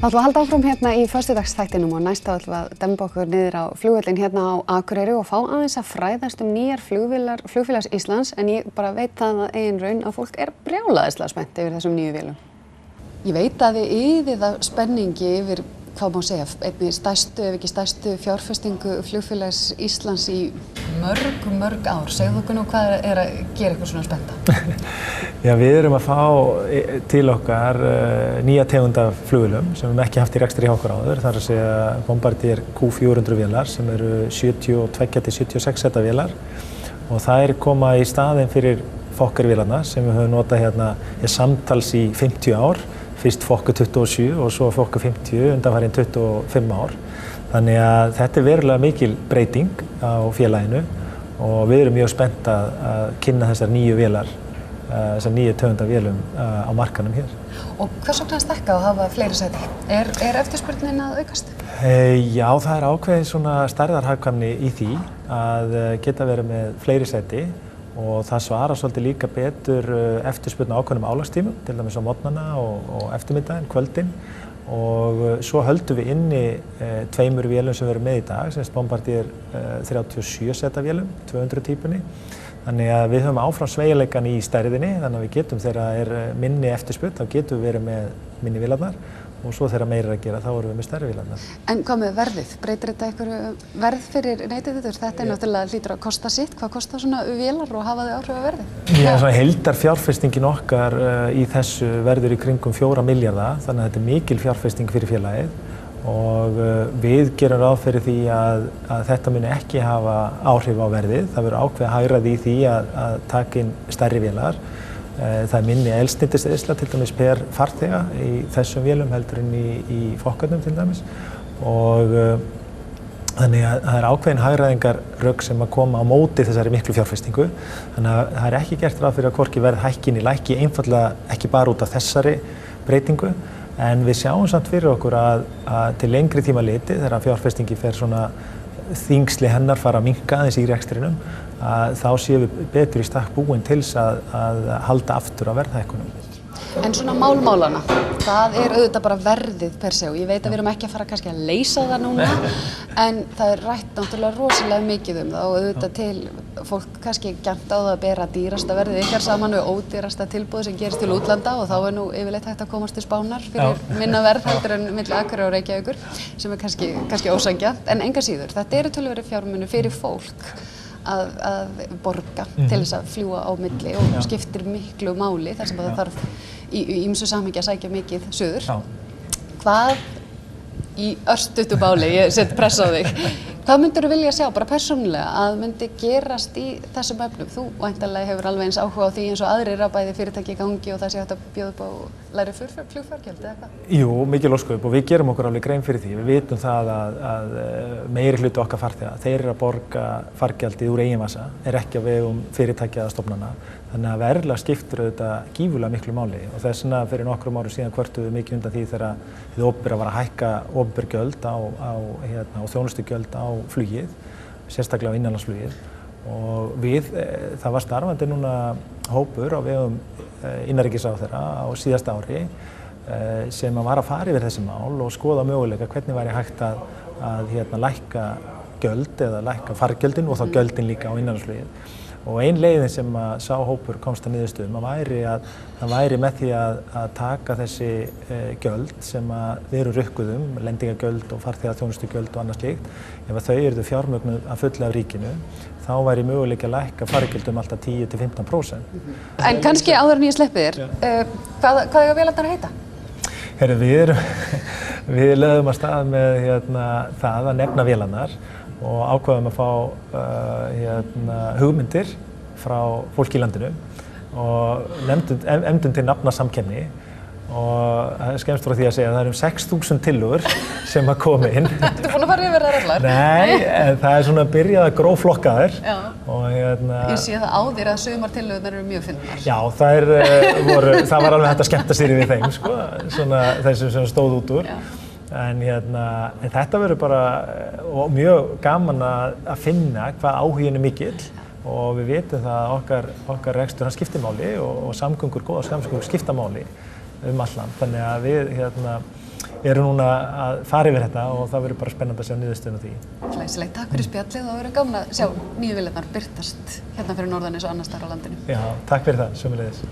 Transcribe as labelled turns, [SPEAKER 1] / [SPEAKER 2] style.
[SPEAKER 1] Þá ætlum við að halda áfram hérna í föstudagsþættinum og næst þá ætlum við að demba okkur niður á flugvöllinn hérna á Akureyri og fá aðeins að fræðast nýjar flugfélags Íslands en ég bara veit það að eigin raun að fólk brjálæðislega spennt yfir þessum nýju vélum. Ég veit að þið yfir það spenningi yfir, hvað má segja, einnig stærstu, ef ekki stærstu fjárfestingu flugfélags Íslands í mörg ár. Segðu okkur nú hvað að gera eitthvað svona spennta?
[SPEAKER 2] Já, við erum að fá til okkar nýja tegund af flugvélum sem við ekki haft í rekstri hjá okkur áður. Það er að segja Bombardier Q400 vélar sem eru 72-76 seta vélar og það koma í staðinn fyrir Fokker-vélarna sem við höfum notað hérna samtals í 50 ár. Fyrst Fokker 27 og svo Fokker 50 undanfarin 25 ár. Þannig að þetta verulega mikil breyting á félaginu og við erum mjög spennt að kynna þessar nýju vélar, þessar nýju tegundar vélum á markanum hér.
[SPEAKER 1] Og hvers vegna stækka og hafa fleiri sæti? Er eftirspurnin að aukast?
[SPEAKER 2] Já, það ákveðin svona stærðarhagkvæmni í því að geta verið með fleiri sæti. Og það svarar svolítið líka betur eftirspurn á ákveðnum álagstímum, til dæmis á morgnana og eftirmiddaginn, kvöldin. Og svo höldum við inni tveimur vélum sem við erum með í dag, sem Bombardier 37 seta vélum, 200 típunni. Þannig að við höfum áfram sveigjanleikann í stærðinni, þannig að við getum þegar minni eftirspurn, þá getum við verið með minni vélarnar. Og svo þegar meira að gera, þá erum við með stærri vélarnar.
[SPEAKER 1] En hvað með verðið? Breytir þetta einhverju verð fyrir neytendur? Þetta náttúrulega hlýtur að kosta sitt. Hvað kostar svona vélar og hafa þau áhrif á verðið?
[SPEAKER 2] Já, svona heildarfjárfestingin okkar í þessu verður í kringum 4 milljarða, þannig að þetta er mikil fjárfesting fyrir félagið. Og við gerum ráð fyrir því að þetta muni ekki hafa áhrif á verðið. Það verður ákveðið hagræði í því að taka inn stærri vélar. Það minni eldsneytiseyðsla til dæmis per farþega í þessum vélum heldur en í Fokkarnum til dæmis og þannig að það ákveðin hagræðingarrök sem að koma á móti þessari miklu fjárfestingu þannig að það ekki gert ráð fyrir að hvorki verð hækki né lækki einfaldlega ekki bara út af þessari breytingu en við sjáum samt fyrir okkur að til lengri tíma litið þegar fjárfestingi fer svona þyngsli hennar fara að minnka aðeins í rekstrinum þá séum við betur í stakk búin til að halda aftur á verðhækkunum.
[SPEAKER 1] En svona málmálana, það auðvitað bara verðið per se og ég veit að við erum ekki að fara kannski að leysa það núna en það rætt náttúrulega rosalega mikið um það og auðvitað til fólk kannski gjarnt á það að bera dýrasta verðið ykkar saman við ódýrasta tilboð sem gerist til útlanda og þá nú yfirleitt hægt að komast til Spánar fyrir minna verð heldur en milli Akureyrar og Reykjavíkur sem kannski ósanngjarnt en enga síður. Þetta töluverðir fjármunir fyrir fólk að borga til þess að fljúga á milli og skiptir miklu máli þar sem það þarf í ýmsu samhengi að sækja mikið suður. Hvað í örstuttu máli, ég set press á þig, hvað myndirðu vilja sjá bara persónulega að myndi gerast í þessum efnum? Þú væntanlega hefur alveg eins áhuga á því eins og aðrir að bæði fyrirtæki í gangi og það sé hægt að bjóða upp á lægri flugfargjöld eða hvað? Jú,
[SPEAKER 2] mikil ósköp og við gerum okkur alveg grein fyrir því. Við vitum það að meiri hluti okkar farþega, þeir eru að borga fargjaldið úr eigin vasa, ekki á vegum fyrirtækja eða stofnana. Þannig að verðlag skiptir auðvitað gífurlega miklu máli og þess vegna fyrir nokkrum árum síðan kvörtuðum við mikið undan því þegar hið opinbera var að hækka opinber gjöld og þjónustugjöld á flugið, sérstaklega á innanlandsflugið og það var starfandi núna hópur á vegum innanríkisráðherra á síðasta ári sem var að fara yfir þessi mál og skoða möguleika hvernig væri hægt að lækka gjöld eða lækka fargjöldin og þá gjöldin líka á innanlandsflugið. Og ein leiðin sem að sá hópur komst að niðurstöðum væri að það væri með því að taka þessi gjöld sem við erum rukkuðum, lendingargjöld og farþegaþjónustugjöld og annað slíkt, ef þau eru fjármögnuð að fullu af ríkinu, þá væri möguleiki að lækka fargjöldum alltaf 10–15%.
[SPEAKER 1] En kannski áður en ég sleppi þér, hvað eiga vélarnar að heita?
[SPEAKER 2] Herru, við lögðum að stað með það að nefna vélarnar og ákveðum að fá hugmyndir frá fólki í landinu og efndum til nafnasamkeppni og skemmst frá því að segja að það eru 6.000 tillögur sem að koma inn.
[SPEAKER 1] Ertu búin að fara yfir þær allar?
[SPEAKER 2] Nei, en það svona að byrja að grófflokka þær. Og
[SPEAKER 1] Ég sé það á þér að sumar tillögurnar eru mjög fyndnar.
[SPEAKER 2] Já, það var alveg hægt að skemmta sér við þeim, sko, svona þessum sem stóð út úr. En þetta verður bara mjög gaman að finna hvað áhuginn er mikill og við vitum það að okkar rekstur hann skiptir máli og samgöngur, góðar samgöngur skipta máli allt land. Þannig að við eru núna að fara yfir þetta og það verður bara spennandi að sjá niðurstöðuna því.
[SPEAKER 1] Glæsilegt, takk fyrir spjallið og það verður gaman að sjá nýju vélarnar birtast hérna fyrir norðan eins og annars staðar á landinu.
[SPEAKER 2] Já, takk fyrir það, sömuleiðis.